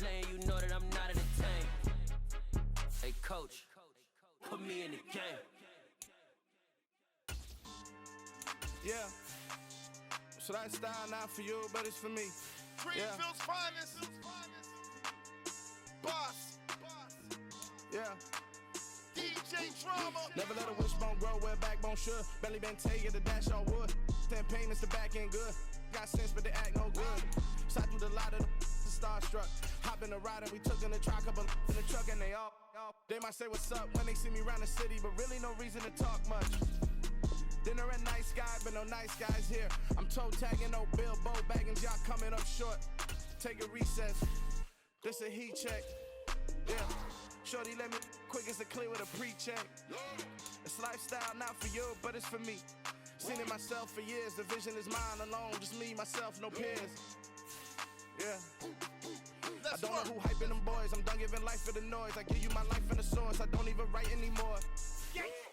this lane, you know that I'm not entertained. Hey, coach, put me in the game. Yeah. So that style not for you, but it's for me. Greenville's finest. Boss. Yeah. DJ Drama. Never let a wishbone grow where backbone should. Belly been taking the dash all wood. 10 payments, the back end good. Got sense, but they act no good. Side through the lot of the starstruck. Hop in the ride and we took in the truck, couple in the truck and they all. They might say what's up when they see me round the city, but really no reason to talk much. Dinner at nice guy, but no nice guys here. I'm toe tagging, no Bilbo baggins, y'all coming up short. Take a recess. This a heat check. Yeah. Shorty let me quick as a clear with a pre-check. It's lifestyle not for you, but it's for me. Seen it myself for years. The vision is mine alone, just me, myself, no peers. Yeah. I don't know who hyping them boys. I'm done giving life for the noise. I give you my life in the source. I don't even write anymore.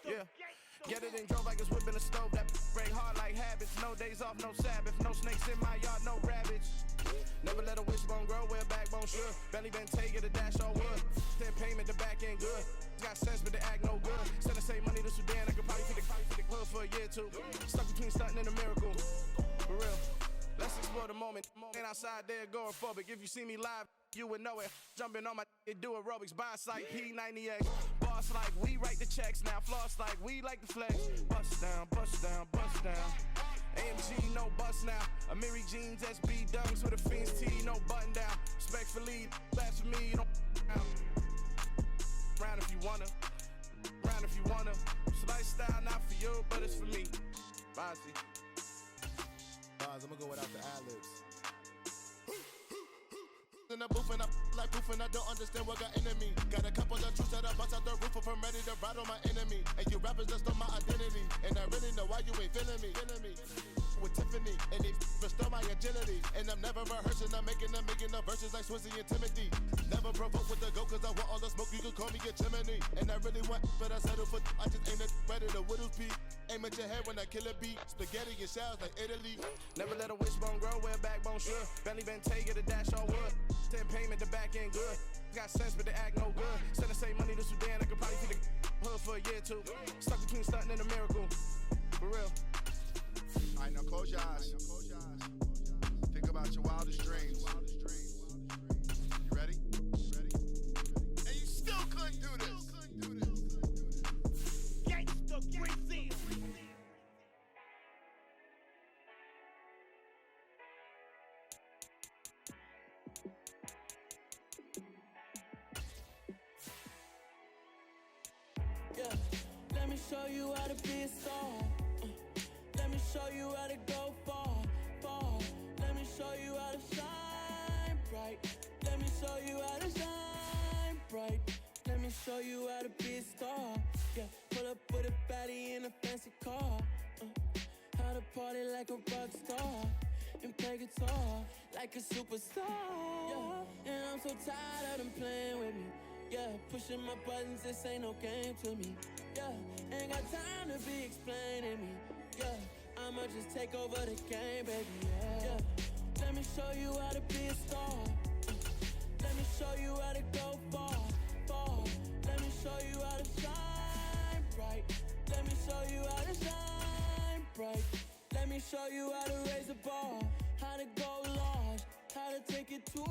Yeah. Get it and drove like it's whipping a stove. That break hard like habits. No days off, no Sabbath. No snakes in my yard, no rabbits. Never let a wishbone grow where backbone should. Belly been taking the dash all wood. 10 payment, the back end good. Got sense, but they act no good. Send the same money to Sudan. I could probably feed the club for a year or two. Stuck between stunting and a miracle. For real. Let's explore the moment. Ain't outside there agoraphobic. If you see me live, you would know it. Jumping on my do aerobics. Boss like P90X. Boss like we write the checks now. Floss like we like the flex. Bust down, bust down, bust down. AMG, no bust now. Amiri jeans, SB dunks with a Fiends tee, no button down. Respectfully, that's for me, you don't down. Round if you wanna. Round if you wanna. It's lifestyle not for you, but it's for me. Bossy. Bars, I'm gonna go without the ad-libs. In the booth and I like proof and I don't understand what got into me. Got a couple of truths that I bust out the roof if I'm ready to ride on my enemy. And you rappers just stole my identity, and I really know why you ain't feeling me. With Tiffany, and they restore my agility. And I'm never rehearsing, I'm making them verses like Swizzy and Timothy. Never provoke with the go, cause I want all the smoke, you can call me a chimney. And I really want, but I settle for, I just ain't ready to whittles peak. Aim at your head when I kill a beat. Spaghetti and shells like Italy. Never let a wishbone grow where backbone should. Belly been taking the dash all wood. 10 payment, the back end good. Got sense, but they act no good. Send the same money to Sudan, I could probably feed the hood for a year or two. Stuck between stunting and a miracle. For real. Alright, now close your eyes. Think about your wildest dreams. You ready? And you still couldn't do this. Gangsta Brazil. Yeah, let me show you how to be a star. Let me show you how to go far, far. Let me show you how to shine bright. Let me show you how to shine bright. Let me show you how to be a star. Yeah, pull up with a baddie in a fancy car. How to party like a rock star and play guitar like a superstar. Yeah, and I'm so tired of them playing with me. Yeah, pushing my buttons, this ain't no game to me. Yeah, ain't got time to be explaining me. Yeah, I'ma just take over the game, baby. Yeah, let me show you how to be a star. Let me show you how to go far, far. Let me show you how to shine bright. Let me show you how to shine bright. Let me show you how to raise the bar, how to go large, how to take it too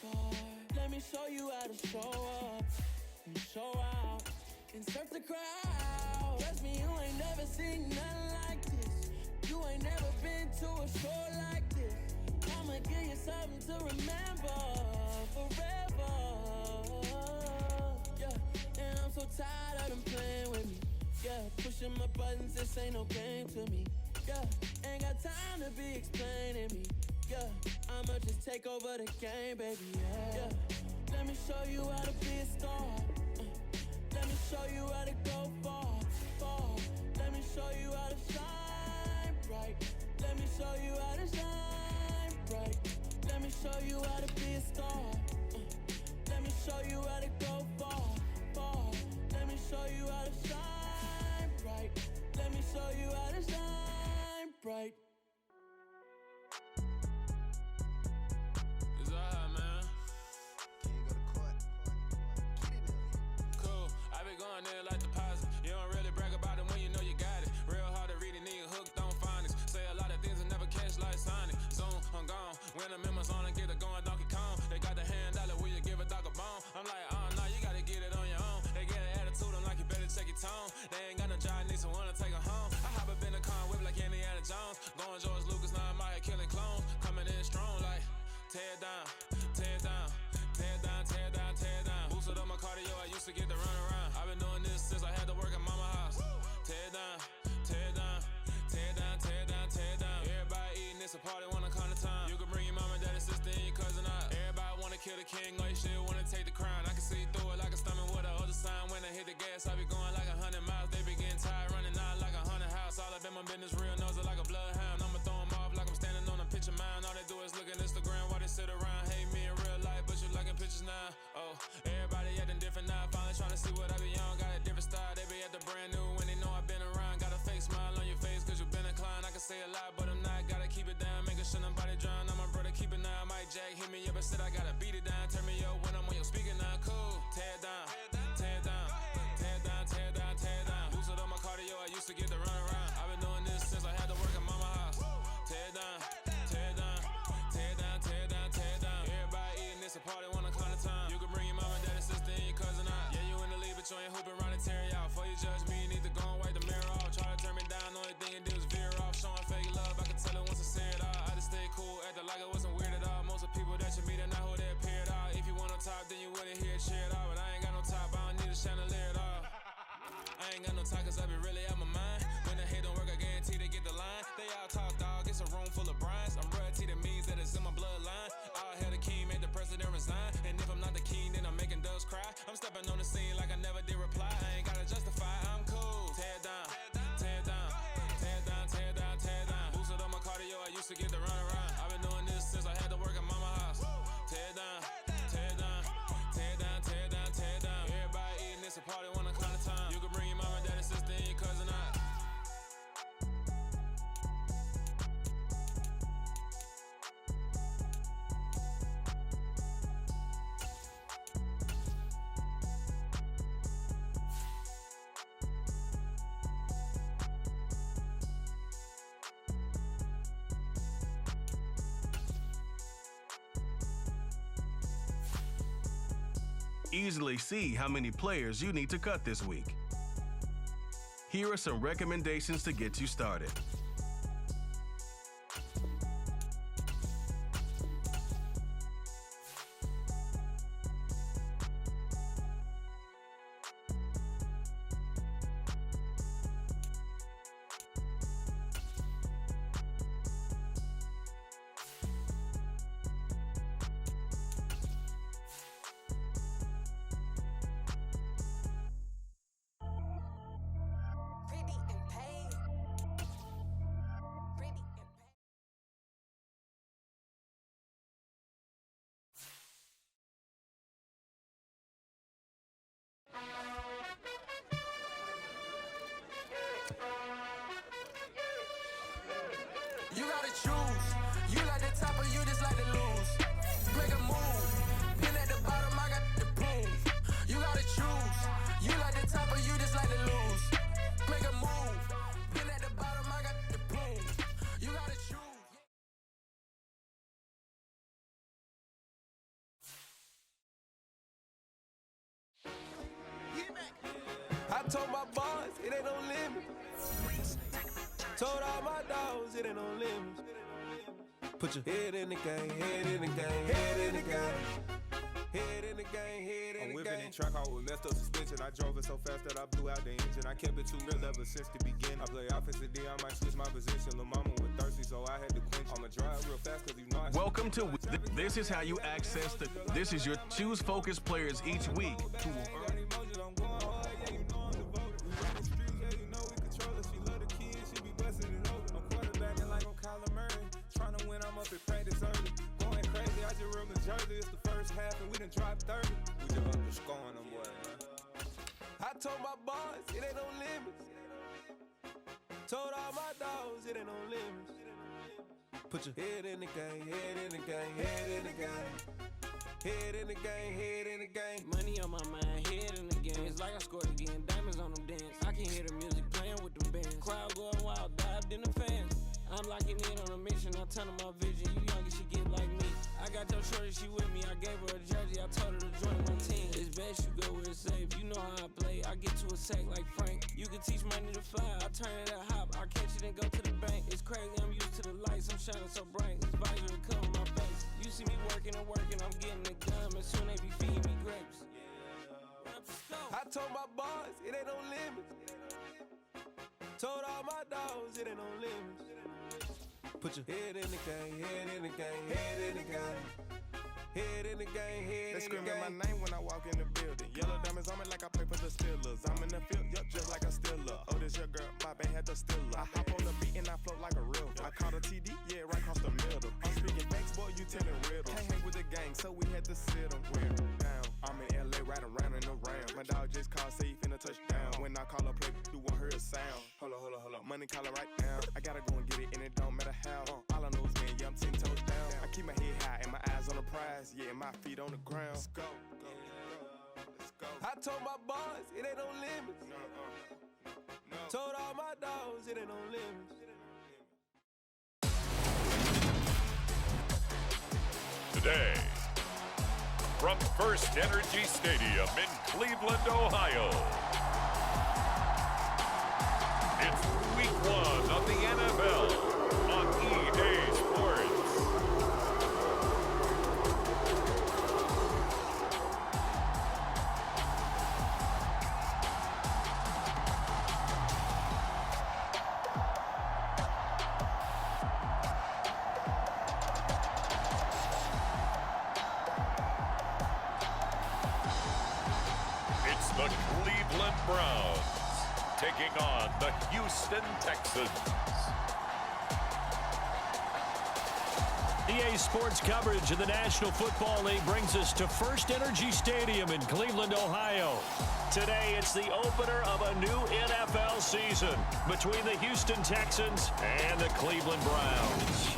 far. Let me show you how to show up and show out and surf the crowd. Trust me, you ain't never seen nothing like this. You ain't never been to a show like this. I'ma give you something to remember forever. Yeah, and I'm so tired of them playing with me. Yeah, pushing my buttons, this ain't no game to me. Yeah, ain't got time to be explaining me. Yeah, I'ma just take over the game, baby. Yeah, let me show you how to be a star. Let me show you how to go far, far. Let me show you how to shine bright. Let me show you how to shine bright. Let me show you how to be a star. Let me show you how to go far, far. Let me show you how to shine bright. Let me show you how to shine bright. It's alright, man. so wanna take her home. I hop up in the car, whip like Indiana Jones. Going George Lucas, now I'm out here killing clones. Coming in strong like, tear it down, tear it down, tear it down, tear it down, tear it down. Boosted up my cardio, I used to get to run around. I've been doing this since I had to work at mama house. Tear it down, tear it down, tear it down, tear it down, tear it down. Everybody eating, it's a party, wanna come to time. You can bring your mama, daddy, sister, and your cousin out. Everybody wanna kill the king, or you shit wanna take the crown. I can see through it like a stomach with a other sign. When I hit the gas, I be going like 100 miles. They be getting tired, running out like 100 house. All up in my business, real nose like a bloodhound. I'ma throw them off like I'm standing on a picture mound. All they do is look at Instagram while they sit around. Hate me in real life, but you liking pictures now. Oh, everybody acting different now. Finally trying to see what I be on. Got a different style, they be at the brand new when they know I've been around. Got a fake smile on your face cause you been inclined. I can say a lot, but I'm not. Gotta keep it down, making sure nobody drown. I'm my brother, keep it now. Mike Jack hit me up and said I gotta beat it down. Turn me up when I'm on your speaker now. Cool, tear it down, tear it down, tear it down, tear it down, tear it down. Boosted up my cardio, I used to get to run around. I've been doing this since I had to work at mama house. Tear it down, tear it down, tear it down, tear it down, tear it down. Everybody eating, it's a party, wanna come to time. You can bring your mama, daddy, sister, and your cousin out. Yeah, you in the lead, but you ain't hooping around and tearing out. Before you judge me, you need to go and wipe the mirror off. Try to turn me down, only thing you did was veer off. Showing fake love, I can tell it once I see it all. I just stay cool, acting like it wasn't weird at all. Most of the people that you meet are not who they appear at all. If you want on top, then you wouldn't hear it cheer at all. But I ain't got no top, I don't need a chandelier at all. I ain't got no talk cause I be really out my mind. When the hate don't work, I guarantee they get the line. They all talk dog, it's a room full of Bryans. I'm royalty, that means that it's in my bloodline. All hail the king, made the president resign. And if I'm not the king, then I'm making doves cry. I'm stepping on the scene like I never did reply. I ain't gotta justify, I'm cool. Tear it down, tear it down, tear it down, tear it down, tear it down. Boosted up my cardio, I used to get to run around. I've been doing this since I had to work at mama house. Tear it down, tear it down, tear it down, tear it down, tear it down. Everybody eating, it's a party, wanna come to time. You can bring your mama, daddy, sister, and your cousin out. Easily see how many players you need to cut this week. Here are some recommendations to get you started. You gotta choose. You like the top or you just like to lose. Make a move. Pin at the bottom, I got the prove. You gotta choose. You like the top or you just like to lose. Make a move. Pin at the bottom, I got the prove. You gotta choose. I told my boys it ain't no limit. Told all my dogs it ain't no limits. Put your head in the game, head in the game, head in the game. Head in the game, head in the game. I'm whipping in track, I was messed up suspension. I drove it so fast that I blew out the engine. I kept it too real ever since the beginning. I play offensive D, I might switch my position. Lil' mama was thirsty, so I had to quench. I'ma drive real fast cause you know I Welcome to This is how you access this is your choose focus players each week. Jersey, it's the first half and we done dropped 30. We just up to scoring them, boy, man. I told my boys it ain't no limits. Told all my dogs it ain't no limits. Put your head in the game, head in the game, head in the game. Head in the game, head in the game. Money on my mind, head in the game. It's like I scored again, diamonds on them dance. I can hear the music playing with them bands. Crowd going wild, dived in the fans. I'm locking in on a mission, I tell her my vision. You young and she get like me. I got your shorty, she with me. I gave her a jersey, I told her to join my team. It's best you go where it's safe. You know how I play. I get to a sack like Frank. You can teach money to fly, I turn it to hop. I catch it and go to the bank. It's crazy, I'm used to the lights, I'm shining so bright. This visor will cover my face. You see me working and working, I'm getting the gum, and soon they be feeding me grapes. I told my boys it ain't no limits. Told all my dogs it ain't no limits. Put your head in the game, head in the game, head in the game. Head in the game, head They in the screaming my game. name when I walk in the building. Yellow diamonds on me like I play for the Steelers. I'm in the field, yup, just like a Steeler. Oh, this your girl, my band had the Steeler. I hop on the beat and I float like a river. I caught a TD, yeah, right across the middle. I'm speaking facts, boy, you telling riddles. Can't hang with the gang, so we had to sit them down. I'm in LA, riding around and around. My dog just called, say he finna touchdown. When I call a play, do want her a sound. Hold up, money calling right now. I gotta go and get it, and it don't matter how. All I know is, man, yeah, I'm 10 toes down. I keep my head high and my eyes on the prize. Yeah, and my feet on the ground. Let's go. Let's go. I told my boys it ain't no limits. No. Told all my dogs it ain't no limits. Today, from First Energy Stadium in Cleveland, Ohio, it's Week 1 of the NFL on EA Sports. It's the Cleveland Browns taking on the Houston Texans. EA Sports coverage of the National Football League brings us to First Energy Stadium in Cleveland, Ohio. Today, it's the opener of a new NFL season between the Houston Texans and the Cleveland Browns.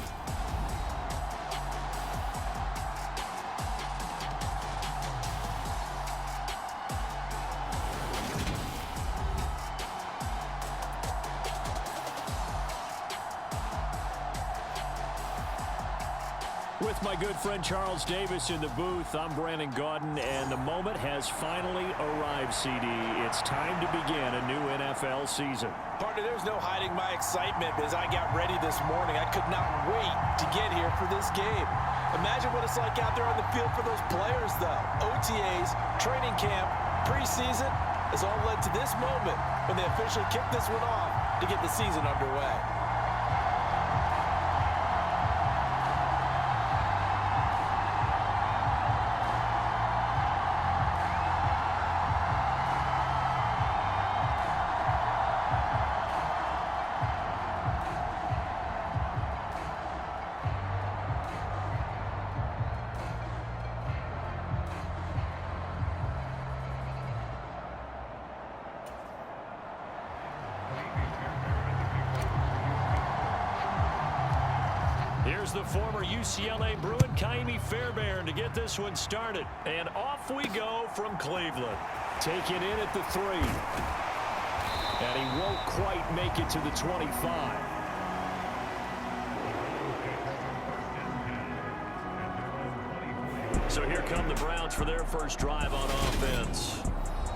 With my good friend Charles Davis in the booth, I'm Brandon Gaudin, and the moment has finally arrived, CD. It's time to begin a new NFL season. Partner, there's no hiding my excitement as I got ready this morning. I could not wait to get here for this game. Imagine what it's like out there on the field for those players, though. OTAs, training camp, preseason has all led to this moment when they officially kick this one off to get the season underway. Here's the former UCLA Bruin, Kaimi Fairbairn, to get this one started. And off we go from Cleveland. Taken in at the 3. And he won't quite make it to the 25. So here come the Browns for their first drive on offense.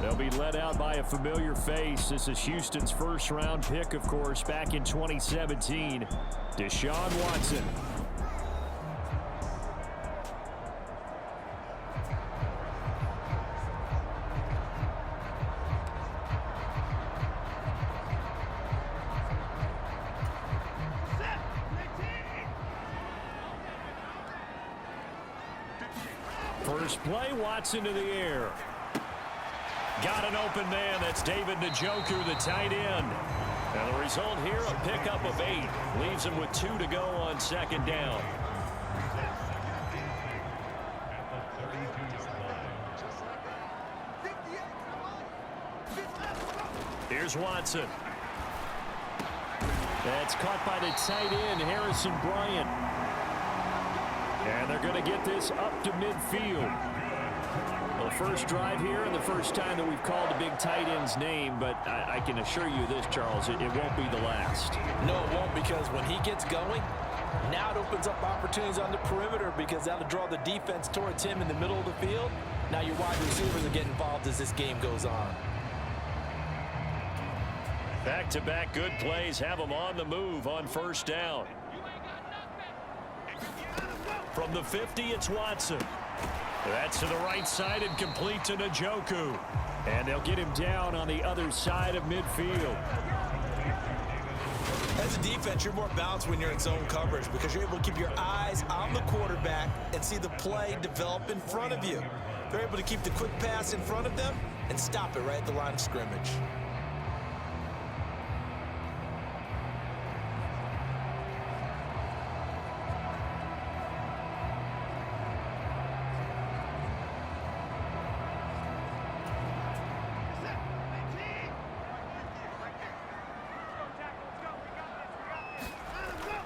They'll be led out by a familiar face. This is Houston's first-round pick, of course, back in 2017, Deshaun Watson. First play, Watson to the air. Got an open man. That's David Njoku, the tight end. And the result here, a pickup of 8. Leaves him with 2 to go on second down. Here's Watson. That's caught by the tight end, Harrison Bryant. And they're going to get this up to midfield. Well, the first drive here and the first time that we've called a big tight end's name, but I can assure you this, Charles, it won't be the last. No, it won't, because when he gets going, now it opens up opportunities on the perimeter because that'll draw the defense towards him in the middle of the field. Now your wide receivers will get involved as this game goes on. Back-to-back good plays have them on the move on first down. From the 50, it's Watson. That's to the right side and complete to Njoku. And they'll get him down on the other side of midfield. As a defense, you're more balanced when you're in zone coverage because you're able to keep your eyes on the quarterback and see the play develop in front of you. They're able to keep the quick pass in front of them and stop it right at the line of scrimmage.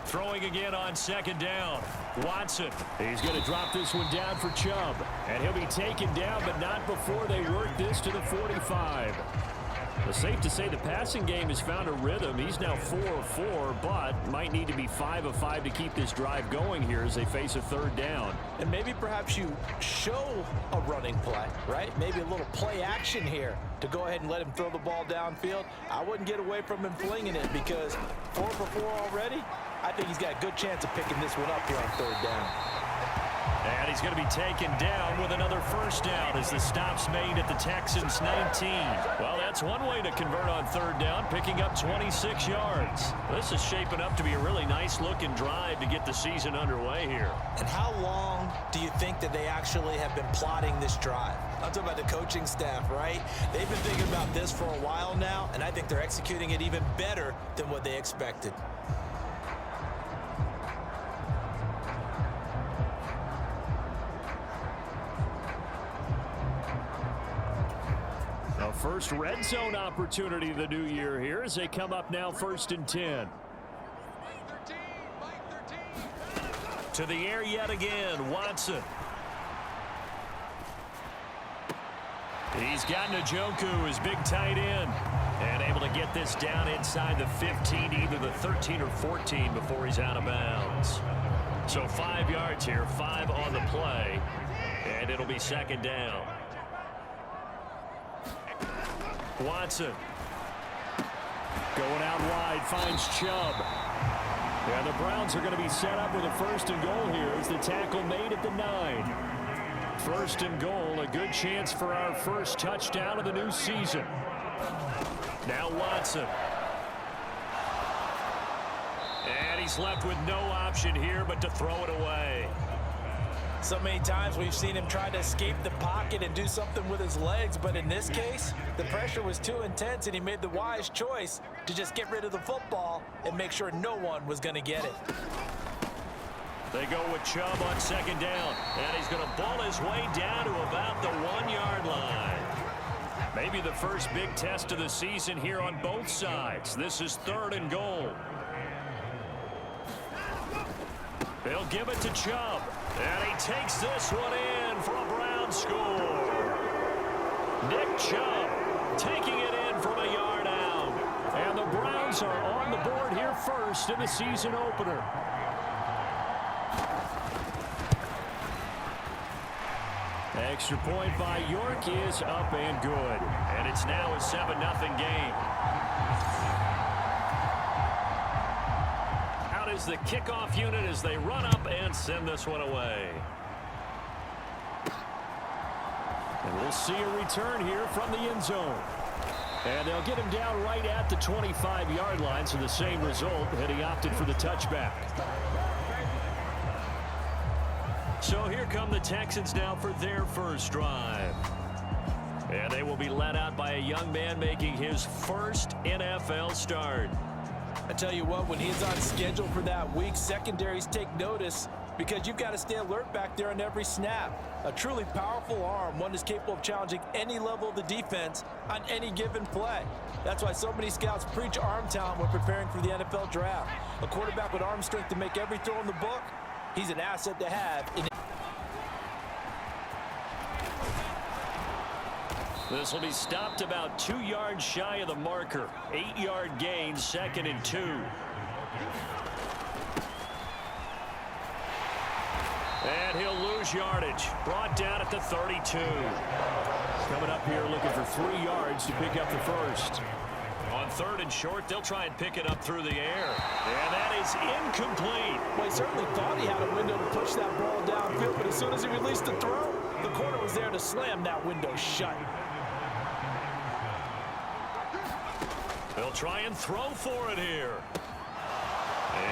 Throwing again on second down. Watson. He's going to drop this one down for Chubb. And he'll be taken down, but not before they work this to the 45. It's safe to say the passing game has found a rhythm. He's now 4 of 4, but might need to be 5 of 5 to keep this drive going here as they face a third down. And maybe perhaps you show a running play, right? Maybe a little play action here to go ahead and let him throw the ball downfield. I wouldn't get away from him flinging it because 4 for 4 already. I think he's got a good chance of picking this one up here on third down. And he's going to be taken down with another first down as the stop's made at the Texans 19. Well, that's one way to convert on third down, picking up 26 yards. This is shaping up to be a really nice-looking drive to get the season underway here. And how long do you think that they actually have been plotting this drive? I'm talking about the coaching staff, right? They've been thinking about this for a while now, and I think they're executing it even better than what they expected. First red zone opportunity of the new year here as they come up now 1st and 10. To the air yet again, Watson. He's got Njoku, his big tight end, and able to get this down inside the 15, either the 13 or 14 before he's out of bounds. So 5 yards here, 5 on the play, and it'll be second down. Watson going out wide, finds Chubb. Yeah, the Browns are going to be set up with a 1st and goal here as the tackle made at the 9. 1st and goal, a good chance for our first touchdown of the new season. Now Watson. And he's left with no option here but to throw it away. So many times we've seen him try to escape the pocket and do something with his legs, but in this case, the pressure was too intense and he made the wise choice to just get rid of the football and make sure no one was going to get it. They go with Chubb on second down, and he's going to ball his way down to about the 1-yard line. Maybe the first big test of the season here on both sides. This is 3rd and goal. They'll give it to Chubb. And he takes this one in for a Brown score. Nick Chubb taking it in from a yard out. And the Browns are on the board here first in the season opener. Extra point by York is up and good. And it's now a 7-0 game. Is the kickoff unit as they run up and send this one away. And we'll see a return here from the end zone. And they'll get him down right at the 25-yard line, so the same result had he opted for the touchback. So here come the Texans now for their first drive. And they will be led out by a young man making his first NFL start. I tell you what, when he's on schedule for that week, secondaries take notice because you've got to stay alert back there on every snap. A truly powerful arm, one is capable of challenging any level of the defense on any given play. That's why so many scouts preach arm talent when preparing for the NFL draft. A quarterback with arm strength to make every throw in the book, he's an asset to have. This will be stopped about 2 yards shy of the marker. 8-yard gain, 2nd and 2. And he'll lose yardage. Brought down at the 32. Coming up here looking for 3 yards to pick up the first. On On 3rd and short, they'll try and pick it up through the air. And that is incomplete. Well, he certainly thought he had a window to push that ball downfield, but as soon as he released the throw, the corner was there to slam that window shut. They'll try and throw for it here.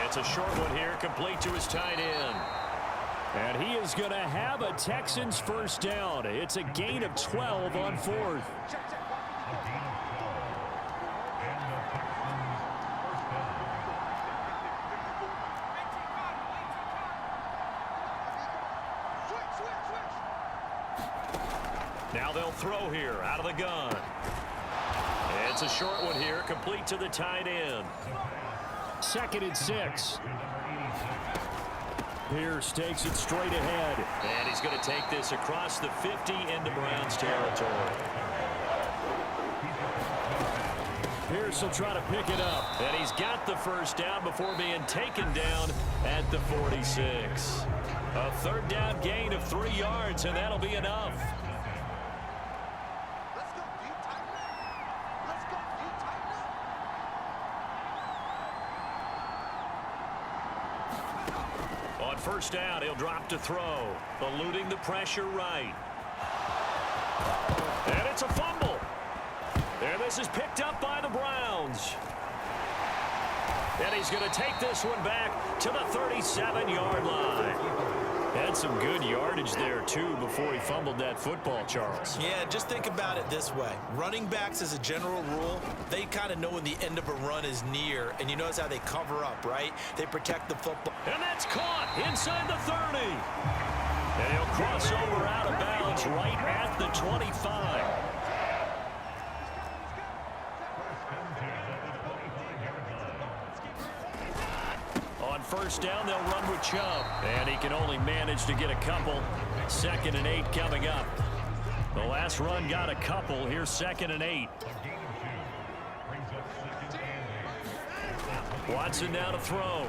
It's a short one here, complete to his tight end. And he is going to have a Texans first down. It's a gain of 12 on 4th. Now they'll throw here out of the gun. It's a short one here, complete to the tight end. 2nd and 6. Pierce takes it straight ahead. And he's going to take this across the 50 into Browns territory. Pierce will try to pick it up. And he's got the first down before being taken down at the 46. A 3rd down gain of 3 yards, and that'll be enough. On 1st down, he'll drop to throw, eluding the pressure right. And it's a fumble. And this is picked up by the Browns. And he's going to take this one back to the 37-yard line. Had some good yardage there, too, before he fumbled that football, Charles. Yeah, just think about it this way. Running backs, as a general rule, they kind of know when the end of a run is near, and you notice how they cover up, right? They protect the football. And that's caught inside the 30. And he'll cross over out of bounds right at the 25. On 1st down, they'll run with Chubb. And he can only manage to get a couple. 2nd and 8 coming up. The last run got a couple. Here's 2nd and 8. Watson now to throw.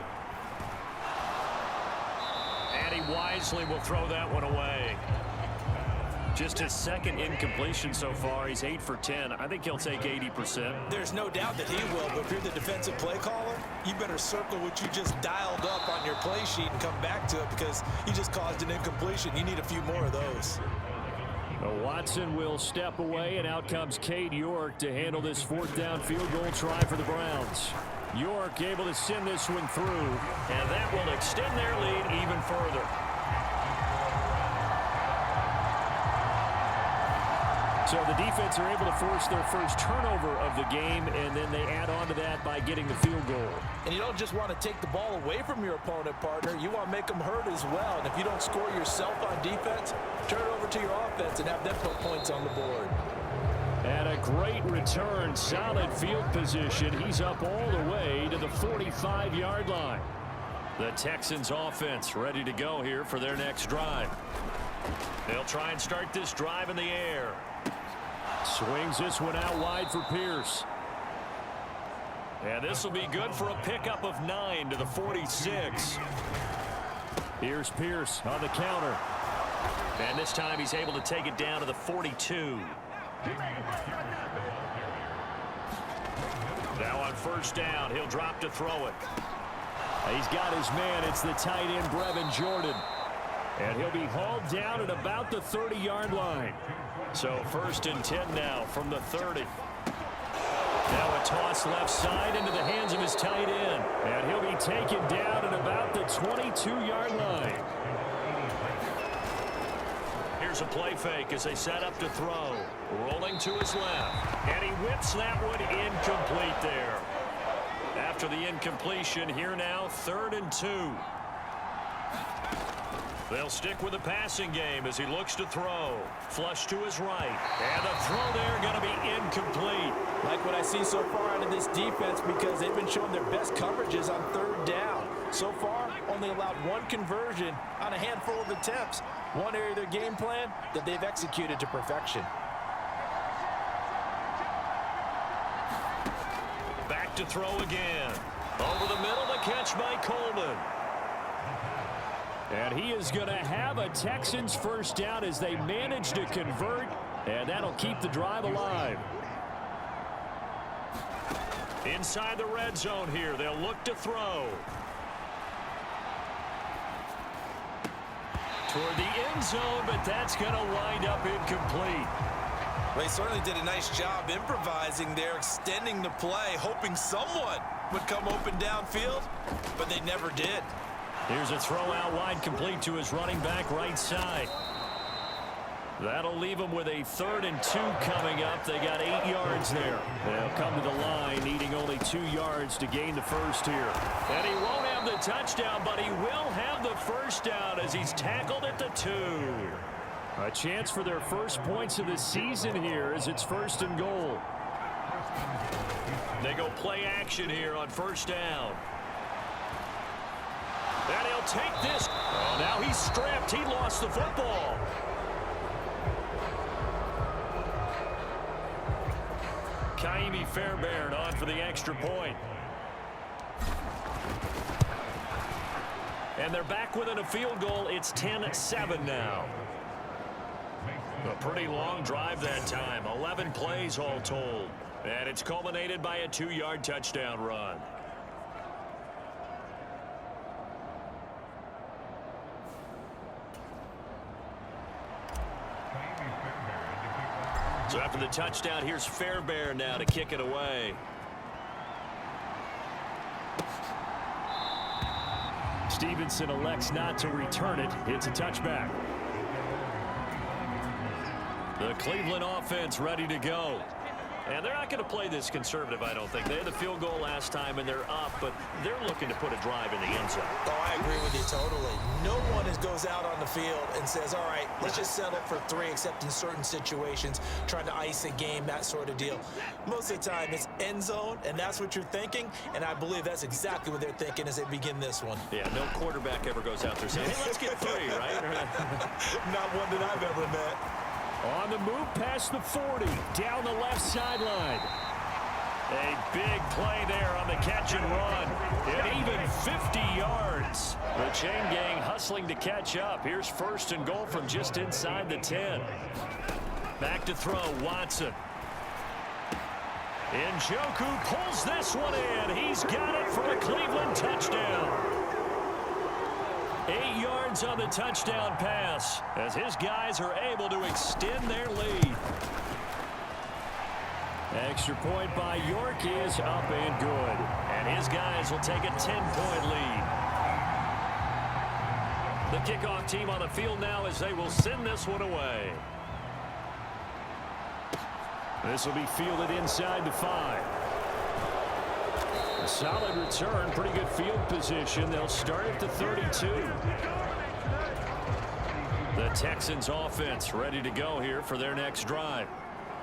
And he wisely will throw that one away. Just his 2nd incompletion so far. He's 8 for 10. I think he'll take 80%. There's no doubt that he will, but if you're the defensive play caller, you better circle what you just dialed up on your play sheet and come back to it because you just caused an incompletion. You need a few more of those. Watson will step away, and out comes Cade York to handle this 4th down field goal try for the Browns. York able to send this one through, and that will extend their lead even further. So the defense are able to force their first turnover of the game, and then they add on to that by getting the field goal. And you don't just want to take the ball away from your opponent, partner. You want to make them hurt as well. And if you don't score yourself on defense, turn it over to your offense and have them put points on the board. And a great return, solid field position. He's up all the way to the 45-yard line. The Texans offense ready to go here for their next drive. They'll try and start this drive in the air. Swings this one out wide for Pierce. And this will be good for a pickup of 9 to the 46. Here's Pierce on the counter. And this time he's able to take it down to the 42. Now on 1st down, he'll drop to throw it. He's got his man. It's the tight end, Brevin Jordan. And he'll be hauled down at about the 30-yard line. So 1st and 10 now from the 30. Now a toss left side into the hands of his tight end. And he'll be taken down at about the 22-yard line. Here's a play fake as they set up to throw. Rolling to his left. And he whips that one incomplete there. After the incompletion, here now 3rd and 2. They'll stick with the passing game as he looks to throw. Flush to his right. And the throw there going to be incomplete. Like what I see so far out of this defense because they've been showing their best coverages on 3rd down. So far, only allowed 1 conversion on a handful of attempts. One area of their game plan that they've executed to perfection. Back to throw again. Over the middle, the catch by Coleman. And he is going to have a Texans first down as they manage to convert, and that'll keep the drive alive. Inside the red zone here, they'll look to throw. Toward the end zone, but that's going to wind up incomplete. Well, he certainly did a nice job improvising there, extending the play, hoping someone would come open downfield, but they never did. Here's a throw out wide, complete to his running back right side. That'll leave them with a 3rd and 2 coming up. They got 8 yards there. They'll come to the line, needing only 2 yards to gain the first here. And he won't have the touchdown, but he will have the first down as he's tackled at the 2. A chance for their first points of the season here as it's 1st and goal. They go play action here on 1st down. And he'll take this. Oh, now he's stripped. He lost the football. Kaimi Fairbairn on for the extra point. And they're back within a field goal. It's 10-7 now. A pretty long drive that time. 11 plays all told. And it's culminated by a 2-yard touchdown run. So after the touchdown, here's Fairbairn now to kick it away. Stevenson elects not to return it. It's a touchback. The Cleveland offense ready to go. And they're not going to play this conservative, I don't think. They had the field goal last time, and they're up, but they're looking to put a drive in the end zone. Oh, I agree with you totally. No one goes out on the field and says, all right, let's just settle for 3, except in certain situations, trying to ice a game, that sort of deal. Most of the time, it's end zone, and that's what you're thinking, and I believe that's exactly what they're thinking as they begin this one. Yeah, no quarterback ever goes out there saying, hey, let's get 3, right? Not one that I've ever met. On the move past the 40, down the left sideline. A big play there on the catch and run. And even 50 yards. The chain gang hustling to catch up. Here's 1st and goal from just inside the 10. Back to throw, Watson. Njoku pulls this one in. He's got it for a Cleveland touchdown. 8 yards on the touchdown pass as his guys are able to extend their lead. Extra point by York is up and good. And his guys will take a 10-point lead. The kickoff team on the field now as they will send this one away. This will be fielded inside the 5. A solid return, pretty good field position. They'll start at the 32. The Texans offense ready to go here for their next drive.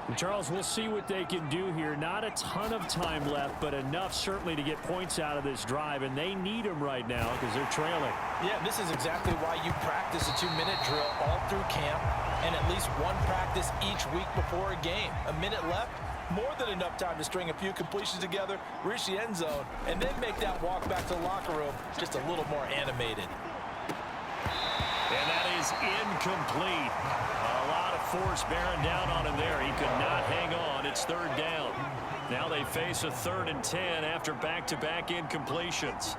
And Charles, we'll see what they can do here. Not a ton of time left, but enough certainly to get points out of this drive, and they need them right now because they're trailing. Yeah, this is exactly why you practice a 2-minute drill all through camp and at least one practice each week before a game. A minute left, more than enough time to string a few completions together, reach the end zone, and then make that walk back to the locker room just a little more animated. And that is incomplete. A lot of force bearing down on him there. He could not hang on. It's 3rd down. Now they face a 3rd and 10 after back-to-back incompletions.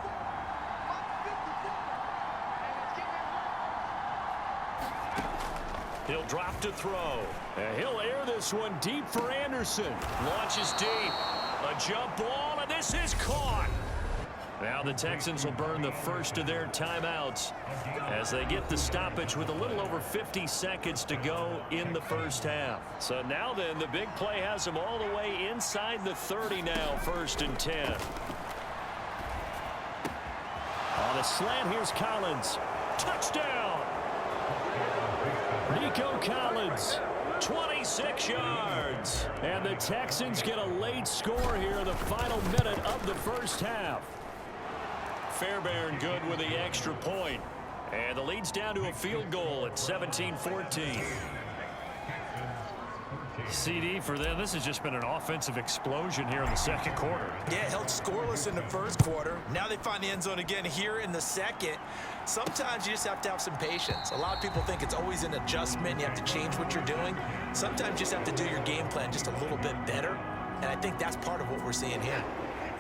He'll drop to throw. And he'll air this one deep for Anderson. Launches deep. A jump ball, and this is caught. Now the Texans will burn the first of their timeouts as they get the stoppage with a little over 50 seconds to go in the first half. So now then, the big play has them all the way inside the 30 now, 1st and 10. On a slant, here's Collins. Touchdown! Nico Collins, 26 yards. And the Texans get a late score here in the final minute of the first half. Fairbairn good with the extra point. And the lead's down to a field goal at 17-14. CD for them. This has just been an offensive explosion here in the second quarter. Yeah, held scoreless in the first quarter. Now they find the end zone again here in the second. Sometimes you just have to have some patience. A lot of people think it's always an adjustment. You have to change what you're doing. Sometimes you just have to do your game plan just a little bit better. And I think that's part of what we're seeing here.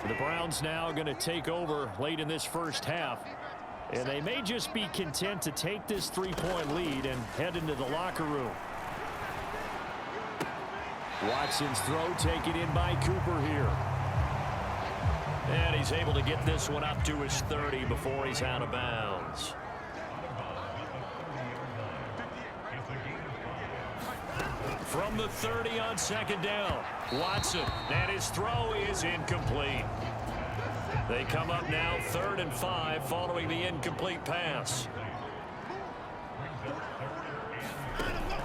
The Browns now going to take over late in this first half. And they may just be content to take this 3-point lead and head into the locker room. Watson's throw taken in by Cooper here. And he's able to get this one up to his 30 before he's out of bounds. From the 30 on second down, Watson, and his throw is incomplete. They come up now 3rd and 5 following the incomplete pass.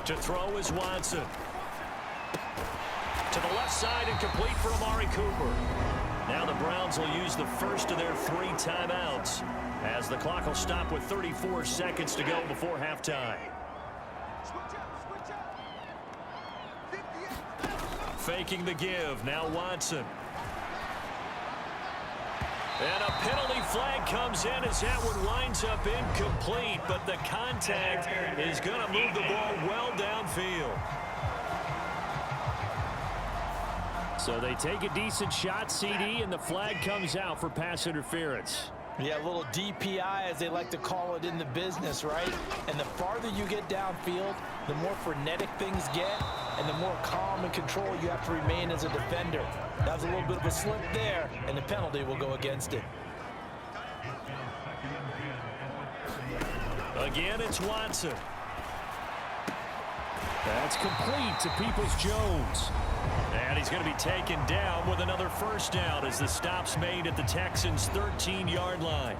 To throw is Watson. To the left side and complete for Amari Cooper. Now the Browns will use the first of their 3 timeouts as the clock will stop with 34 seconds to go before halftime. Faking the give, now Watson. And a penalty flag comes in as that one winds up incomplete, but the contact is going to move the ball well downfield. So they take a decent shot, CD, and the flag comes out for pass interference. Yeah, a little DPI, as they like to call it in the business, right? And the farther you get downfield, the more frenetic things get, and the more calm and control you have to remain as a defender. That was a little bit of a slip there, and the penalty will go against it. Again, it's Watson. That's complete to Peoples-Jones. And he's going to be taken down with another first down as the stop's made at the Texans' 13-yard line.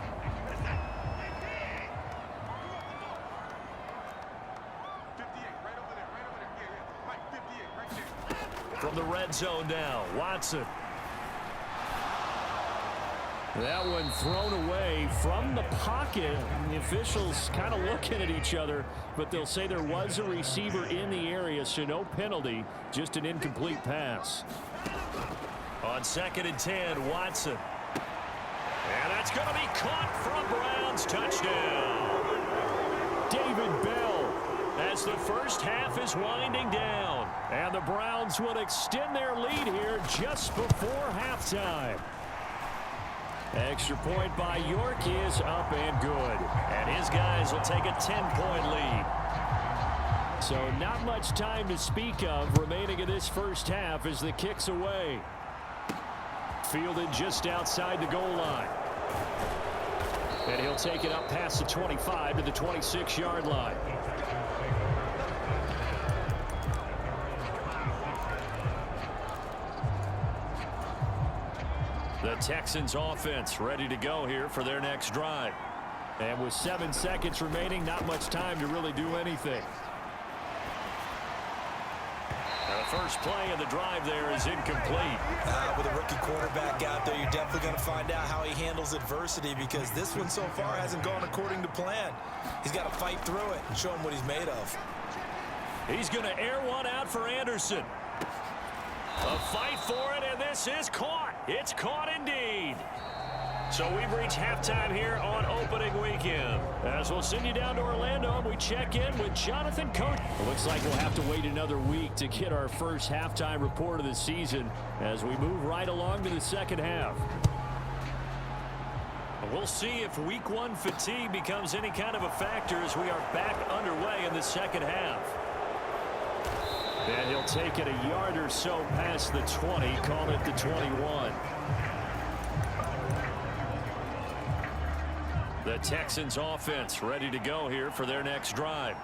From the red zone now, Watson. That one thrown away from the pocket. The officials kind of looking at each other, but they'll say there was a receiver in the area, so no penalty, just an incomplete pass. On 2nd and 10, Watson. And that's going to be caught for a Browns touchdown. David Bell, as the first half is winding down. And the Browns will extend their lead here just before halftime. Extra point by York is up and good. And his guys will take a 10-point lead. So not much time to speak of remaining in this first half as the kick's away. Fielded just outside the goal line. And he'll take it up past the 25 to the 26-yard line. The Texans offense ready to go here for their next drive. And with 7 seconds remaining, not much time to really do anything. The first play of the drive there is incomplete. With a rookie quarterback out there, you're definitely going to find out how he handles adversity, because this one so far hasn't gone according to plan. He's got to fight through it and show him what he's made of. He's going to air one out for Anderson. A fight for it, and this is caught. It's caught indeed. So we've reached halftime here on opening weekend. As we'll send you down to Orlando, and we check in with Jonathan Coach. It looks like we'll have to wait another week to get our first halftime report of the season as we move right along to the second half. We'll see if week 1 fatigue becomes any kind of a factor as we are back underway in the second half. And he'll take it a yard or so past the 20, call it the 21. The Texans offense ready to go here for their next drive.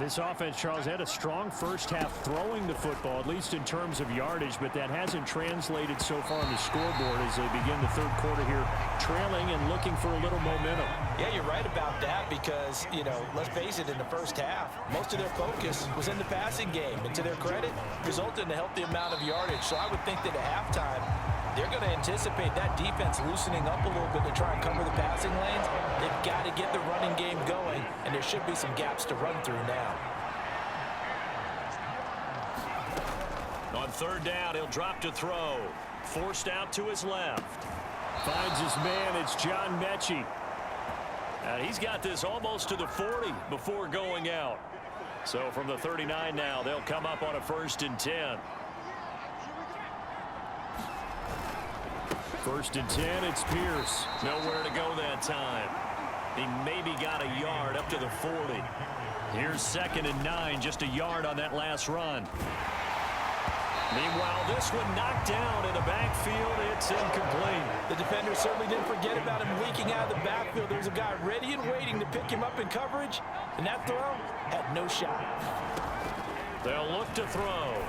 This offense, Charles, had a strong first half throwing the football, at least in terms of yardage, but that hasn't translated so far on the scoreboard as they begin the third quarter here, trailing and looking for a little momentum. Yeah, you're right about that because, let's face it, in the first half, most of their focus was in the passing game. And to their credit, resulted in a healthy amount of yardage. So I would think that at halftime, they're going to anticipate that defense loosening up a little bit to try and cover the passing lanes. They've got to get the running game going, and there should be some gaps to run through now. On third down, he'll drop to throw. Forced out to his left. Finds his man, it's John Mechie. And he's got this almost to the 40 before going out. So from the 39 now, they'll come up on a 1st and 10. First and 10, it's Pierce. Nowhere to go that time. He maybe got a yard up to the 40. Here's 2nd and 9, just a yard on that last run. Meanwhile, this one knocked down in the backfield. It's incomplete. The defender certainly didn't forget about him leaking out of the backfield. There was a guy ready and waiting to pick him up in coverage, and that throw had no shot. They'll look to throw.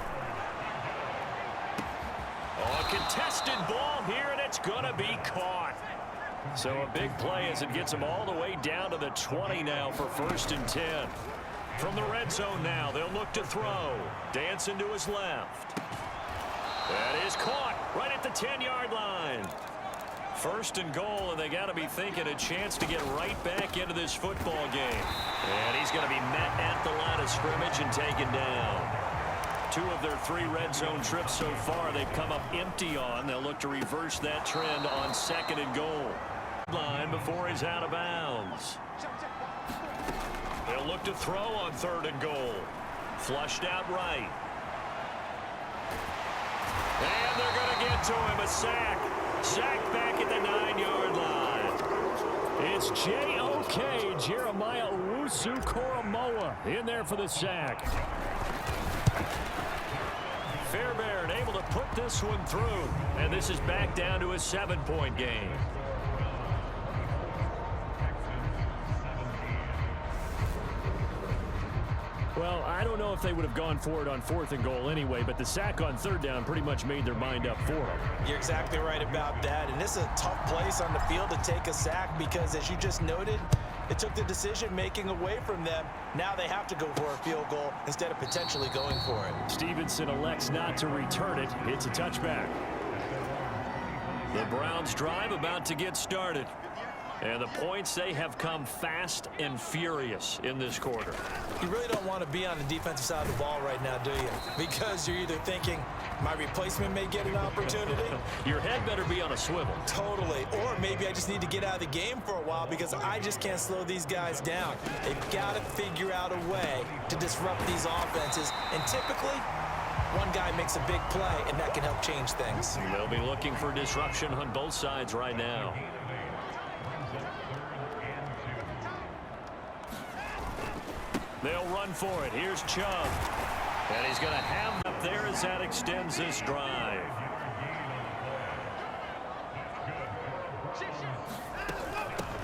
Oh, a contested ball here, and it's going to be caught. So a big play as it gets him all the way down to the 20 now for 1st and 10. From the red zone now, they'll look to throw. Dancing to his left. That is caught right at the 10-yard line. 1st and goal, and they got to be thinking a chance to get right back into this football game. And he's going to be met at the line of scrimmage and taken down. 2 of their 3 red zone trips so far they've come up empty on. They'll look to reverse that trend on 2nd and goal. Line before he's out of bounds. They'll look to throw on 3rd and goal. Flushed out right. And they're going to get to him. A sack. Sack back at the 9-yard line. It's J.O.K. Jeremiah Owusu-Koramoah in there for the sack. Fairbairn able to put this one through. And this is back down to a 7-point game. Well, I don't know if they would have gone for it on 4th and goal anyway, but the sack on 3rd down pretty much made their mind up for them. You're exactly right about that, and this is a tough place on the field to take a sack because, as you just noted, it took the decision-making away from them. Now they have to go for a field goal instead of potentially going for it. Stevenson elects not to return it. It's a touchback. The Browns' drive about to get started. And the points, they have come fast and furious in this quarter. You really don't want to be on the defensive side of the ball right now, do you? Because you're either thinking, my replacement may get an opportunity. Your head better be on a swivel. Totally. Or maybe I just need to get out of the game for a while because I just can't slow these guys down. They've got to figure out a way to disrupt these offenses. And typically, one guy makes a big play, and that can help change things. They'll be looking for disruption on both sides right now. They'll run for it. Here's Chubb. And he's going to have it up there as that extends this drive.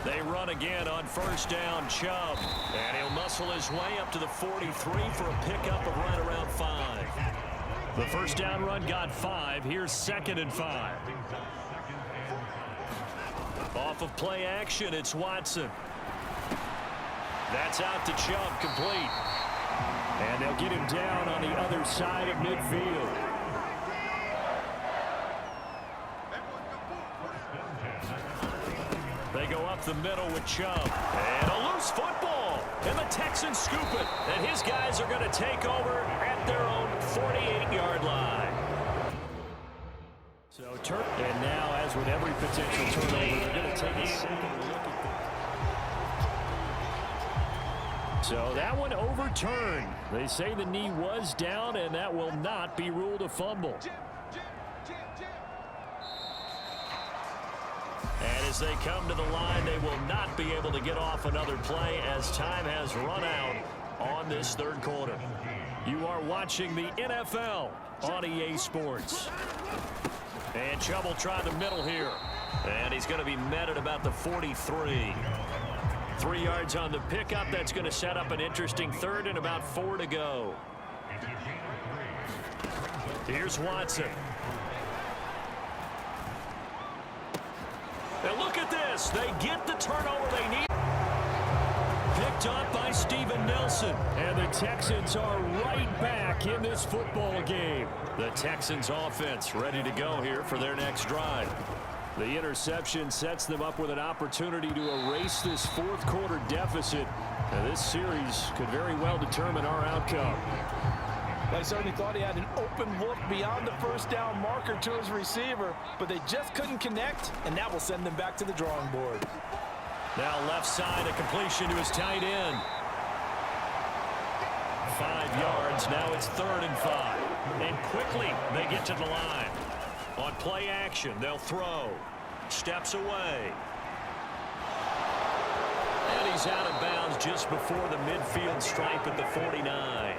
They run again on 1st down, Chubb. And he'll muscle his way up to the 43 for a pickup of right around 5. The 1st down run got 5. Here's 2nd and 5. Off of play action, it's Watson. That's out to Chubb, complete. And they'll get him down on the other side of midfield. They go up the middle with Chubb. And a loose football. And the Texans scoop it. And his guys are going to take over at their own 48-yard line. So, and now, as with every potential turnover, they're going to take a second look at that. So that one overturned. They say the knee was down, and that will not be ruled a fumble. And as they come to the line, they will not be able to get off another play as time has run out on this 3rd quarter. You are watching the NFL on EA Sports. And Chubb will try the middle here. And he's going to be met at about the 43. 3 yards on the pickup. That's going to set up an interesting 3rd and about 4 to go. Here's Watson. And look at this. They get the turnover they need. Picked up by Steven Nelson. And the Texans are right back in this football game. The Texans offense ready to go here for their next drive. The interception sets them up with an opportunity to erase this 4th quarter deficit. And this series could very well determine our outcome. I certainly thought he had an open look beyond the 1st down marker to his receiver, but they just couldn't connect, and that will send them back to the drawing board. Now left side, a completion to his tight end. 5 yards, now it's 3rd and 5. And quickly they get to the line. On play action, they'll throw. Steps away. And he's out of bounds just before the midfield stripe at the 49.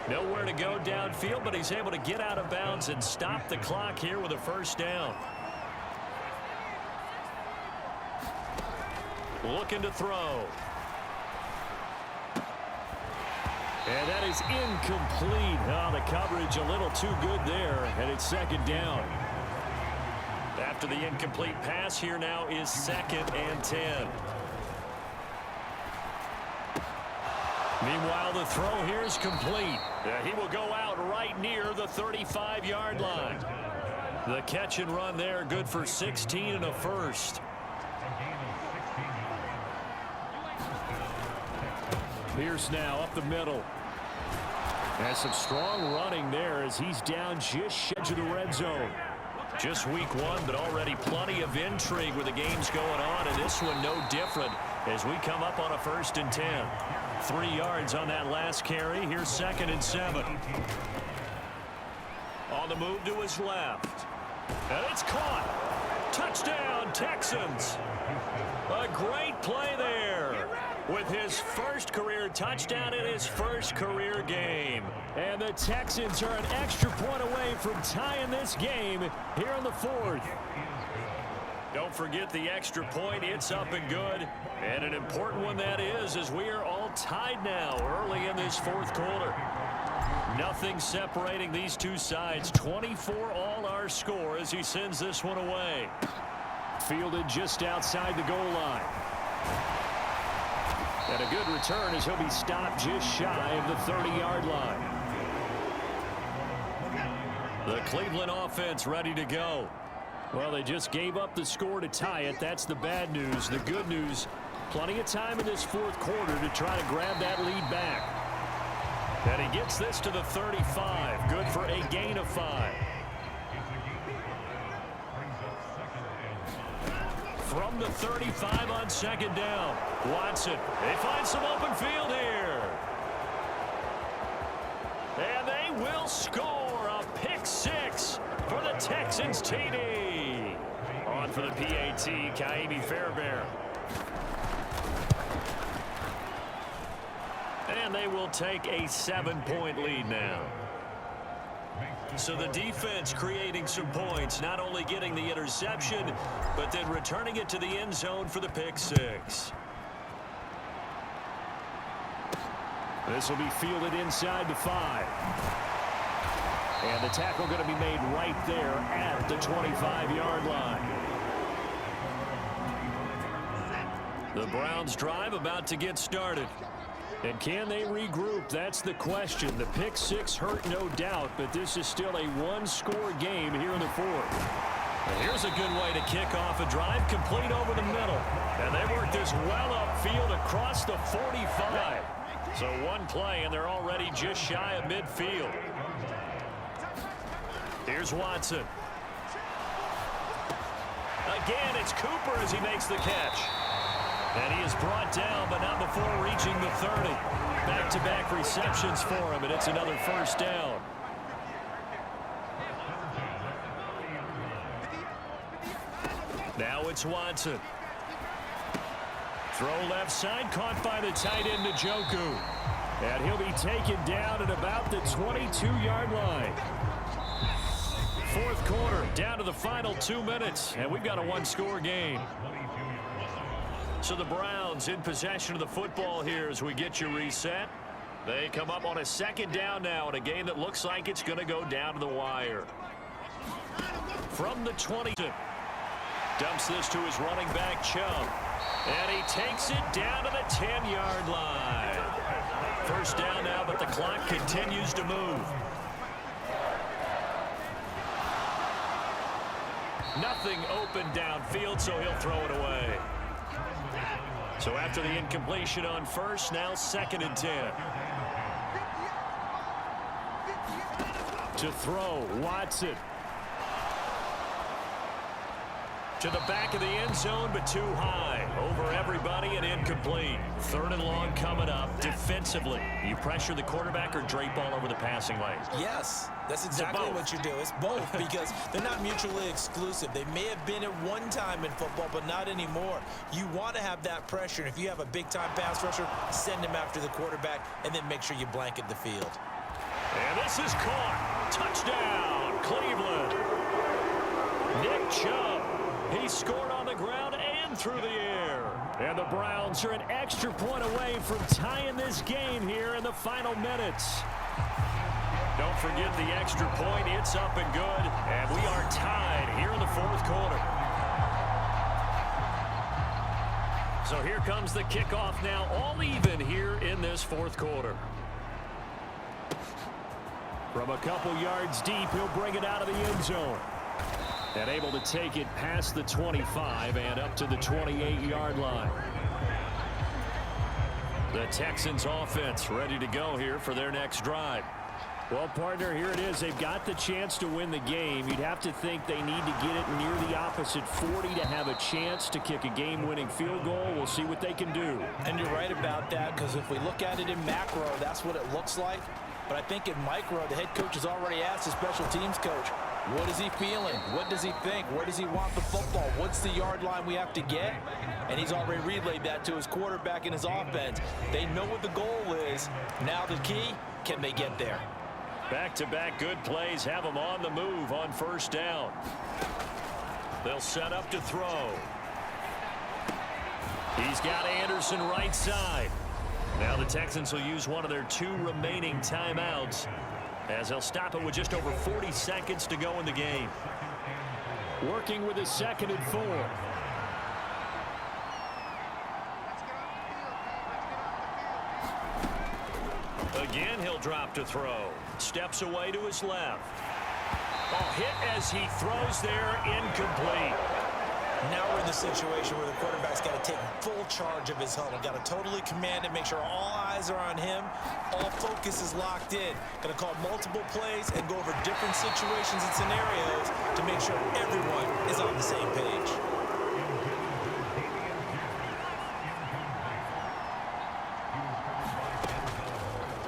Nowhere to go downfield, but he's able to get out of bounds and stop the clock here with a first down. Looking to throw. And that is incomplete. Oh, the coverage a little too good there, and it's second down. After the incomplete pass, here now is 2nd and 10. Meanwhile, the throw here is complete. He will go out right near the 35-yard line. The catch and run there, good for 16 and a first. Pierce now up the middle. Has some strong running there as he's down just edge of the red zone. Just week 1, but already plenty of intrigue with the games going on, and this one no different as we come up on a 1st and 10. 3 yards on that last carry. Here's 2nd and 7. On the move to his left. And it's caught. Touchdown, Texans. A great play there with his first career touchdown in his first career game. And the Texans are an extra point away from tying this game here in the 4th. Don't forget the extra point. It's up and good. And an important one that is, as we are all tied now early in this 4th quarter. Nothing separating these two sides. 24 all our score as he sends this one away. Fielded just outside the goal line. And a good return as he'll be stopped just shy of the 30-yard line. The Cleveland offense ready to go. Well, they just gave up the score to tie it. That's the bad news. The good news, plenty of time in this 4th quarter to try to grab that lead back. And he gets this to the 35. Good for a gain of 5. From the 35 on 2nd down. Watson, they find some open field here. And they will score a pick 6 for the Texans TD. On for the PAT, Kaimi Fairbairn. And they will take a 7-point lead now. So the defense creating some points, not only getting the interception, but then returning it to the end zone for the pick 6. This will be fielded inside the 5. And the tackle going to be made right there at the 25-yard line. The Browns drive about to get started. And can they regroup? That's the question. The pick 6 hurt, no doubt, but this is still a one-score game here in the 4th. And here's a good way to kick off a drive, complete over the middle. And they work this well upfield across the 45. So one play, and they're already just shy of midfield. Here's Watson. Again, it's Cooper as he makes the catch. And he is brought down, but not before reaching the 30. Back-to-back receptions for him, and it's another first down. Now it's Watson. Throw left side, caught by the tight end Njoku. And he'll be taken down at about the 22-yard line. 4th quarter, down to the final 2 minutes, and we've got a one-score game. So the Browns in possession of the football here as we get you reset. They come up on a 2nd down now in a game that looks like it's going to go down to the wire. From the 20, dumps this to his running back, Chubb. And he takes it down to the 10-yard line. First down now, but the clock continues to move. Nothing open downfield, so he'll throw it away. So after the incompletion on first, now 2nd and 10. To throw, Watson. To the back of the end zone, but too high. Over everybody and incomplete. 3rd and long coming up. Defensively, you pressure the quarterback or drape all over the passing lane? Yes, that's exactly what you do. It's both because they're not mutually exclusive. They may have been at one time in football, but not anymore. You want to have that pressure. And if you have a big-time pass rusher, send him after the quarterback and then make sure you blanket the field. And this is caught. Touchdown, Cleveland. Nick Chubb. He scored on the ground and through the air. And the Browns are an extra point away from tying this game here in the final minutes. Don't forget the extra point. It's up and good. And we are tied here in the 4th quarter. So here comes the kickoff now, all even here in this 4th quarter. From a couple yards deep, he'll bring it out of the end zone. And able to take it past the 25 and up to the 28-yard line. The Texans offense ready to go here for their next drive. Well, partner, here it is. They've got the chance to win the game. You'd have to think they need to get it near the opposite 40 to have a chance to kick a game-winning field goal. We'll see what they can do. And you're right about that, because if we look at it in macro, that's what it looks like. But I think in micro, the head coach has already asked the special teams coach, what is he feeling? What does he think? Where does he want the football? What's the yard line we have to get? And he's already relayed that to his quarterback and his offense. They know what the goal is. Now the key, can they get there? Back-to-back good plays have them on the move on 1st down. They'll set up to throw. He's got Anderson right side. Now the Texans will use one of their 2 remaining timeouts as they'll stop it with just over 40 seconds to go in the game. Working with a 2nd and 4. Again, he'll drop to throw. Steps away to his left. Oh, hit as he throws there, incomplete. Now we're in the situation where the quarterback's got to take full charge of his huddle. Got to totally command it, make sure all eyes are on him. All focus is locked in. Going to call multiple plays and go over different situations and scenarios to make sure everyone is on the same page.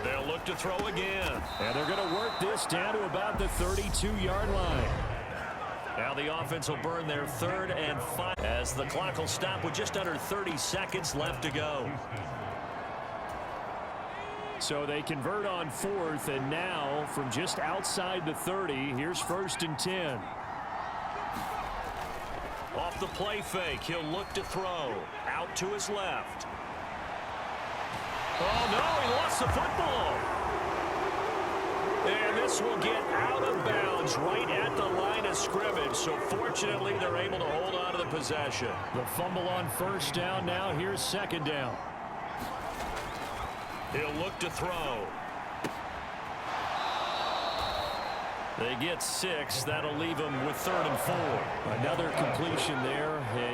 They'll look to throw again. And they're going to work this down to about the 32-yard line. Now the offense will burn their 3rd and 5 as the clock will stop with just under 30 seconds left to go. So they convert on 4th, and now from just outside the 30, here's 1st and 10. Off the play fake, he'll look to throw. Out to his left. Oh, no, he lost the football. And this will get out of bounds right at the line of scrimmage. So fortunately, they're able to hold on to the possession. The fumble on 1st down. Now here's 2nd down. He'll look to throw. They get 6. That'll leave them with 3rd and 4. Another completion there.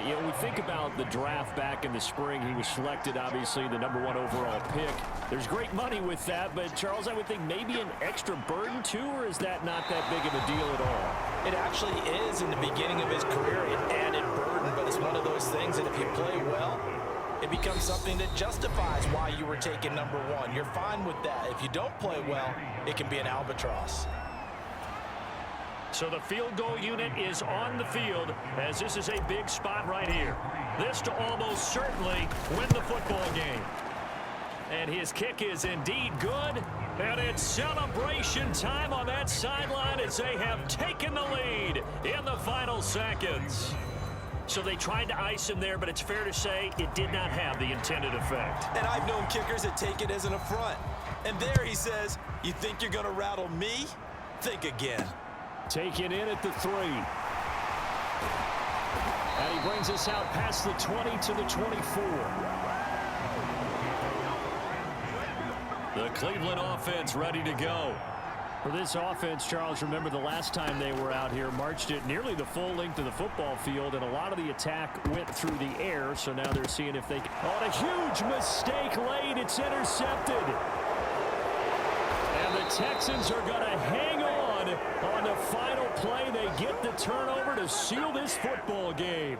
You know, we think about the draft back in the spring. He was selected, obviously, the #1 overall pick. There's great money with that, but, Charles, I would think maybe an extra burden, too, or is that not that big of a deal at all? It actually is in the beginning of his career, an added burden, but it's one of those things that if you play well, it becomes something that justifies why you were taken #1. You're fine with that. If you don't play well, it can be an albatross. So the field goal unit is on the field as this is a big spot right here. This to almost certainly win the football game. And his kick is indeed good. And it's celebration time on that sideline as they have taken the lead in the final seconds. So they tried to ice him there, but it's fair to say it did not have the intended effect. And I've known kickers that take it as an affront. And there he says, you think you're going to rattle me? Think again. Taken in at the 3. And he brings us out past the 20 to the 24. The Cleveland offense ready to go. For this offense, Charles, remember the last time they were out here, marched it nearly the full length of the football field, and a lot of the attack went through the air, so now they're seeing if they can. Oh, a huge mistake late. It's intercepted. And the Texans are going to hang on one. On the final play, they get the turnover to seal this football game.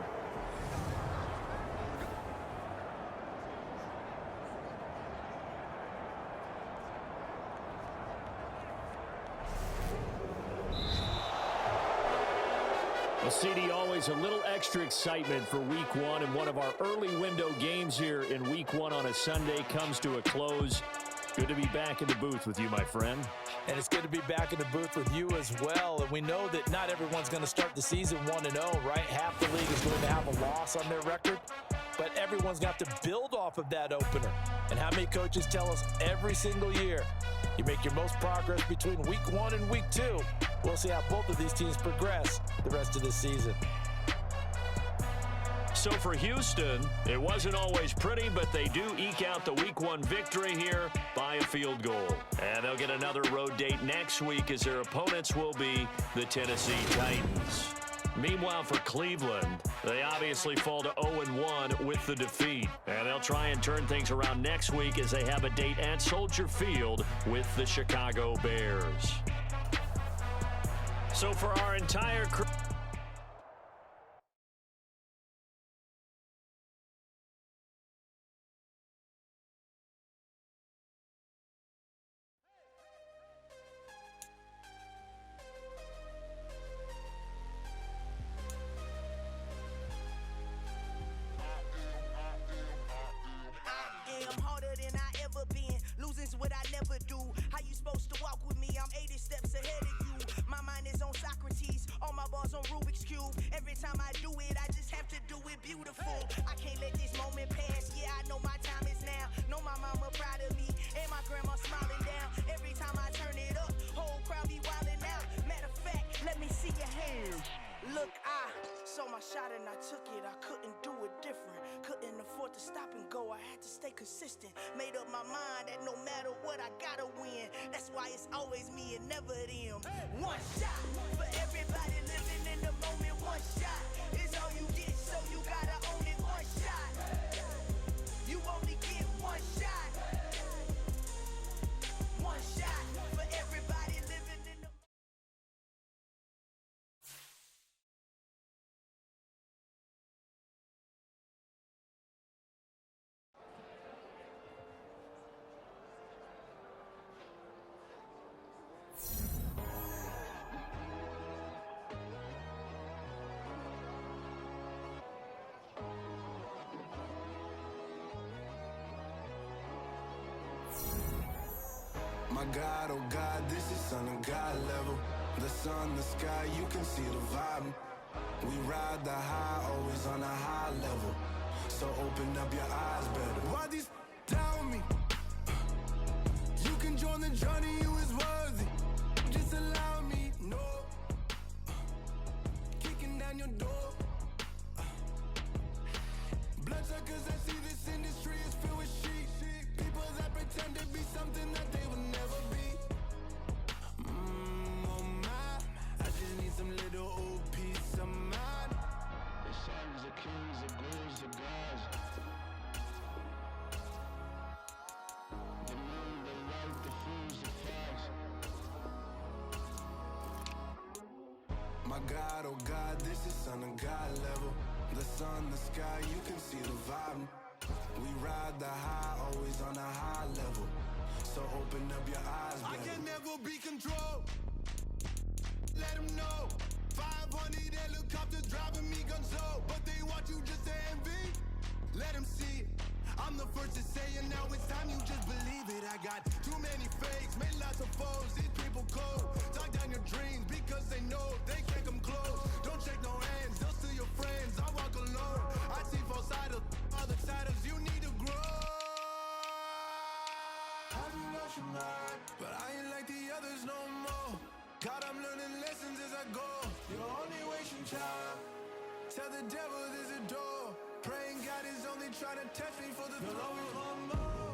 Well, CD, always a little extra excitement for Week 1, and one of our early window games here in Week 1 on a Sunday comes to a close. Good to be back in the booth with you, my friend. And it's good to be back in the booth with you as well. And we know that not everyone's going to start the season 1-0, right? Half the league is going to have a loss on their record. But everyone's got to build off of that opener. And how many coaches tell us every single year, you make your most progress between Week 1 and Week 2. We'll see how both of these teams progress the rest of this season. So for Houston, it wasn't always pretty, but they do eke out the Week 1 victory here by a field goal. And they'll get another road date next week as their opponents will be the Tennessee Titans. Meanwhile, for Cleveland, they obviously fall to 0-1 with the defeat. And they'll try and turn things around next week as they have a date at Soldier Field with the Chicago Bears. So for our entire crew... What I never do. How you supposed to walk with me? I'm 80 steps ahead of you. My mind is on Socrates, all my bars on Rubik's Cube. Every time I do it, I just have to do it beautiful. I can't let this moment pass. Yeah, I know my time is now. Know my mama proud of me, and my grandma smiling down. Every time I turn it up, whole crowd be wilding out. Matter of fact, let me see your hands. Look, I saw my shot and I took it. I couldn't do it different. Couldn't afford to stop and go. I had to stay consistent. Made up my mind that no matter what, I gotta win. That's why it's always me and never them. One shot for everybody living in the moment. One shot is all you get, so you gotta own it. One shot. You only get one shot. One shot for everybody living in the... My God, oh God, this is son of God level. The sun, the sky, you can see the vibe. We ride the high, always on a high level. So open up your eyes better. Why these tell me? You can join the journey, you is worthy. Just allow me, no. Kicking down your door. Bloodsuckers, I see this industry is filled with sheep. People that pretend to be something that they will never be. Oh my, I just need some little old peace of mind. The sons, the kings, the ghouls, the gods. The moon, the light, the fools, the facts. My God, oh God, this is son of God level. The sun, the sky, you can see the vibe. We ride the high, always on a high level. So open up your eyes, baby. I can never be controlled. Let them know. 500 helicopters driving me gonzo. But they want you just to envy. Let them see it. I'm the first to say it, now it's time you just believe it. I got too many fakes, made lots of foes. These people cold. Talk down your dreams because they know they can't come close. Don't shake no hands, they'll steal your friends. I walk alone. I see both sides of other siders. You need to grow. Have you lost your mind? But I ain't like the others no more. God, I'm learning lessons as I go. You're only wasting time. Tell the devil there's a door. Praying God is only trying to test me for the throne.